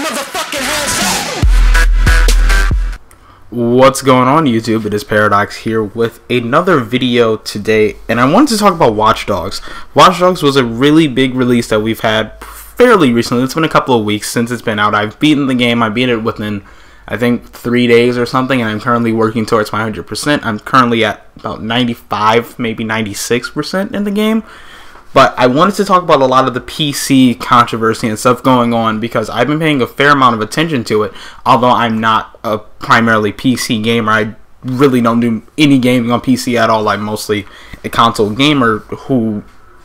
motherfucking hands up! What's going on, YouTube? It is Paradox here with another video today, and I wanted to talk about Watch Dogs. Watch Dogs was a really big release that we've had fairly recently. It's been a couple of weeks since it's been out. I've beaten the game. I beat it within, I think, 3 days or something, and I'm currently working towards my 100%. I'm currently at about 95, maybe 96% in the game. But I wanted to talk about a lot of the PC controversy and stuff going on because I've been paying a fair amount of attention to it. Although I'm not a primarily PC gamer, I really don't do any gaming on PC at all. I'm mostly a console gamer who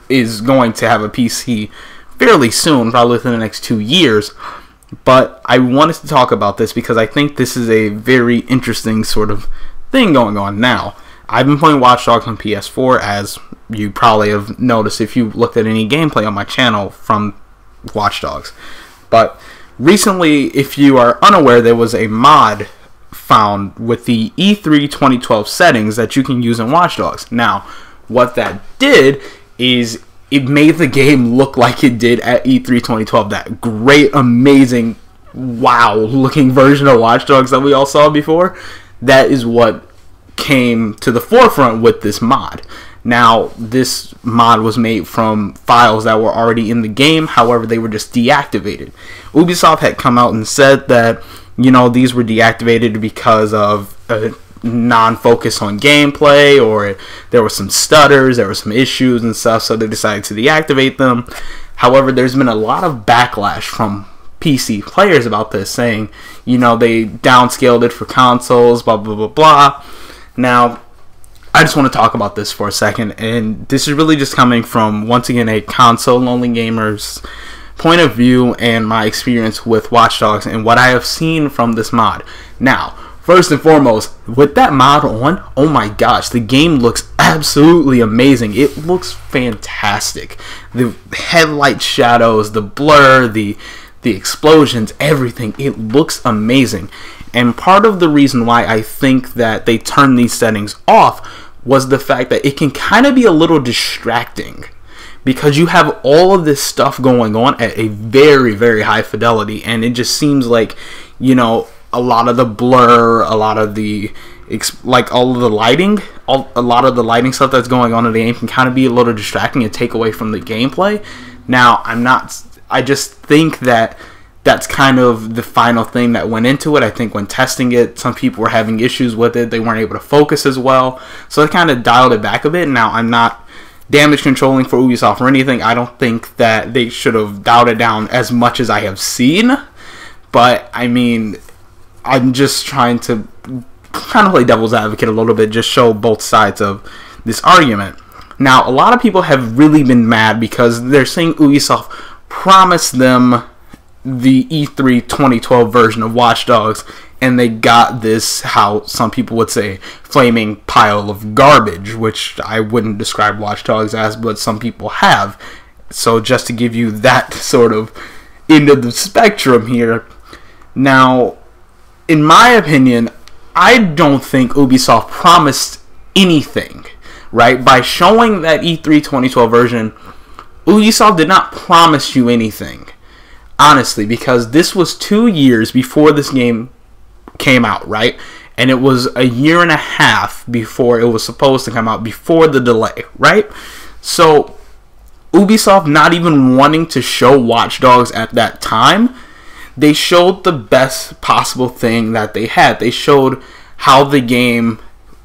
is going to have a PC fairly soon, probably within the next 2 years. But I wanted to talk about this because I think this is a very interesting sort of thing going on now. I've been playing Watch Dogs on PS4, as you probably have noticed if you looked at any gameplay on my channel from Watch Dogs. But recently, if you are unaware, there was a mod found with the E3 2012 settings that you can use in Watch Dogs. Now, what that did is it made the game look like it did at E3 2012. That great, amazing, wow-looking version of Watch Dogs that we all saw before. That is what came to the forefront with this mod. Now, this mod was made from files that were already in the game, however, they were just deactivated. Ubisoft had come out and said that, you know, these were deactivated because of a non-focus on gameplay, or there were some stutters, there were some issues and stuff, so they decided to deactivate them. However, there's been a lot of backlash from PC players about this, saying, you know, they downscaled it for consoles, blah, blah, blah, blah. Now, I just want to talk about this for a second, and this is really just coming from, once again, a console-only gamer's point of view and my experience with Watch Dogs and what I have seen from this mod. Now, first and foremost, with that mod on, oh my gosh, the game looks absolutely amazing. It looks fantastic. The headlight shadows, the blur, the explosions, everything, it looks amazing. And part of the reason why I think that they turned these settings off was the fact that it can kind of be a little distracting because you have all of this stuff going on at a very, very high fidelity, and it just seems like, you know, a lot of the blur, a lot of the all of the lighting, a lot of the lighting stuff that's going on in the game can kind of be a little distracting and take away from the gameplay. Now, I just think that that's kind of the final thing that went into it. I think when testing it, some people were having issues with it. They weren't able to focus as well. So it kind of dialed it back a bit. Now, I'm not damage controlling for Ubisoft or anything. I don't think that they should have dialed it down as much as I have seen. But, I mean, I'm just trying to kind of play devil's advocate a little bit, just show both sides of this argument. Now, a lot of people have really been mad because they're saying Ubisoft promised them the E3 2012 version of Watch Dogs, and they got this, how some people would say, flaming pile of garbage, which I wouldn't describe Watch Dogs as, but some people have. So just to give you that sort of end of the spectrum here. Now, in my opinion, I don't think Ubisoft promised anything, right? By showing that E3 2012 version, Ubisoft did not promise you anything. Honestly, because this was 2 years before this game came out, right? And it was a year and a half before it was supposed to come out, before the delay, right? So, Ubisoft not even wanting to show Watch Dogs at that time, they showed the best possible thing that they had. They showed how the game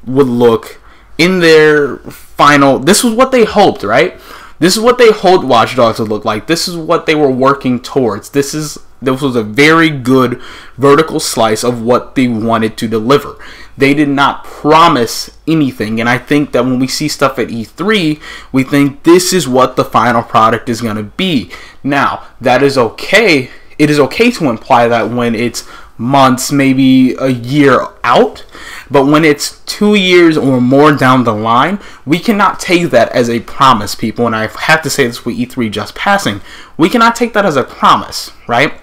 would look in their final... This was what they hoped, right? This is what they hoped Watch Dogs would look like. This is what they were working towards. This was a very good vertical slice of what they wanted to deliver. They did not promise anything, and I think that when we see stuff at E3, we think this is what the final product is going to be. Now, that is okay. It is okay to imply that when it's months, maybe a year out, but when it's 2 years or more down the line, we cannot take that as a promise, people. And I have to say this with E3 just passing, we cannot take that as a promise, right?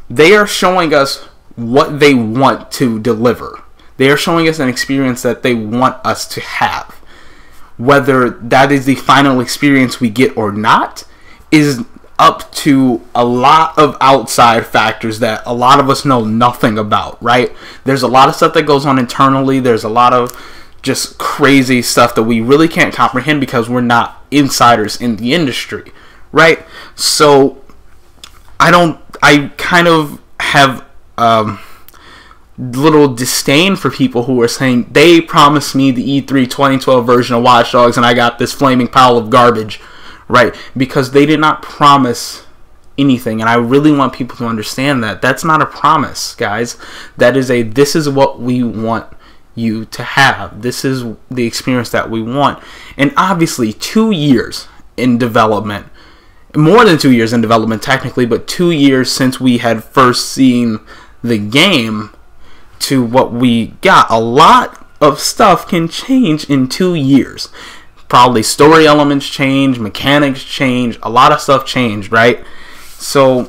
They are showing us what they want to deliver. They are showing us an experience that they want us to have. Whether that is the final experience we get or not is up to a lot of outside factors that a lot of us know nothing about, right? There's a lot of stuff that goes on internally. There's a lot of just crazy stuff that we really can't comprehend because we're not insiders in the industry, right? So I kind of have little disdain for people who are saying they promised me the E3 2012 version of Watch Dogs and I got this flaming pile of garbage, right? Because they did not promise anything, and I really want people to understand that that's not a promise, guys. That is this is what we want you to have. This is the experience that we want. And obviously 2 years in development, more than 2 years in development technically, but 2 years since we had first seen the game to what we got. A lot of stuff can change in 2 years. Probably story elements change, mechanics change, a lot of stuff changed, right? So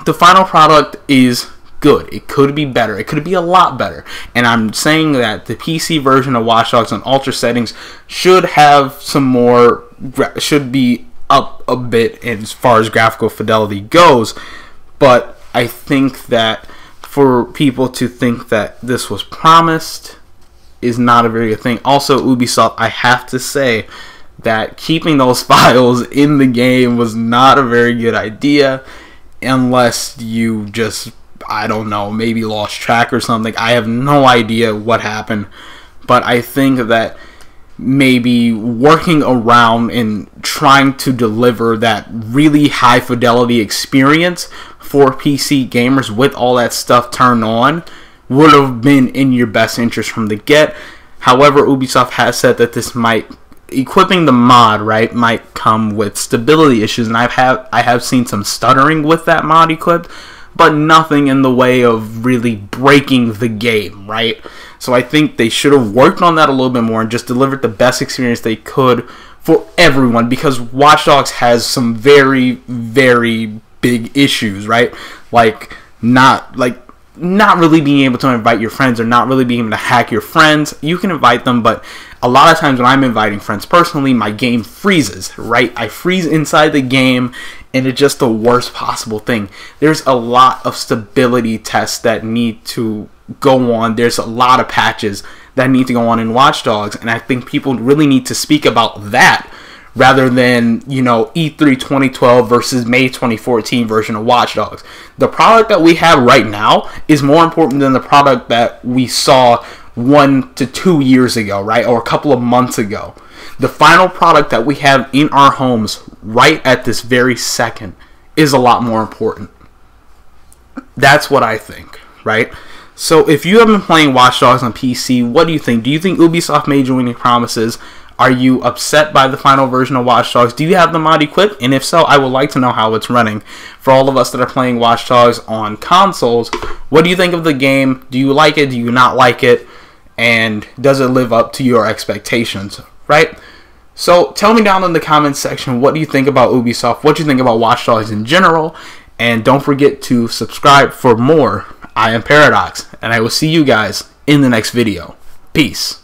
the final product is good. It could be better. It could be a lot better. And I'm saying that the PC version of Watch Dogs on Ultra settings should have some more, should be up a bit as far as graphical fidelity goes. But I think that for people to think that this was promised is not a very good thing. Also, Ubisoft, I have to say that keeping those files in the game was not a very good idea unless you just, I don't know, maybe lost track or something. I have no idea what happened, but I think that maybe working around and trying to deliver that really high fidelity experience for PC gamers with all that stuff turned on would have been in your best interest from the get. However, Ubisoft has said that this might, equipping the mod, right, might come with stability issues, and I have seen some stuttering with that mod equipped, but nothing in the way of really breaking the game, right? So I think they should have worked on that a little bit more and just delivered the best experience they could for everyone, because Watch Dogs has some very, very big issues, right? Like not really being able to invite your friends, or not really being able to hack your friends. You can invite them, but a lot of times when I'm inviting friends personally, my game freezes, right? I freeze inside the game, and it's just the worst possible thing. There's a lot of stability tests that need to go on. There's a lot of patches that need to go on in Watch Dogs, and I think people really need to speak about that rather than, you know, E3 2012 versus May 2014 version of Watch Dogs. The product that we have right now is more important than the product that we saw 1 to 2 years ago, right? Or a couple of months ago. The final product that we have in our homes right at this very second is a lot more important. That's what I think, right? So if you have been playing Watch Dogs on PC, what do you think? Do you think Ubisoft made you any promises? Are you upset by the final version of Watch Dogs? Do you have the mod equipped? And if so, I would like to know how it's running. For all of us that are playing Watch Dogs on consoles, what do you think of the game? Do you like it? Do you not like it? And does it live up to your expectations, right? So tell me down in the comments section, what do you think about Ubisoft? What do you think about Watch Dogs in general? And don't forget to subscribe for more. I am Paradox, and I will see you guys in the next video. Peace.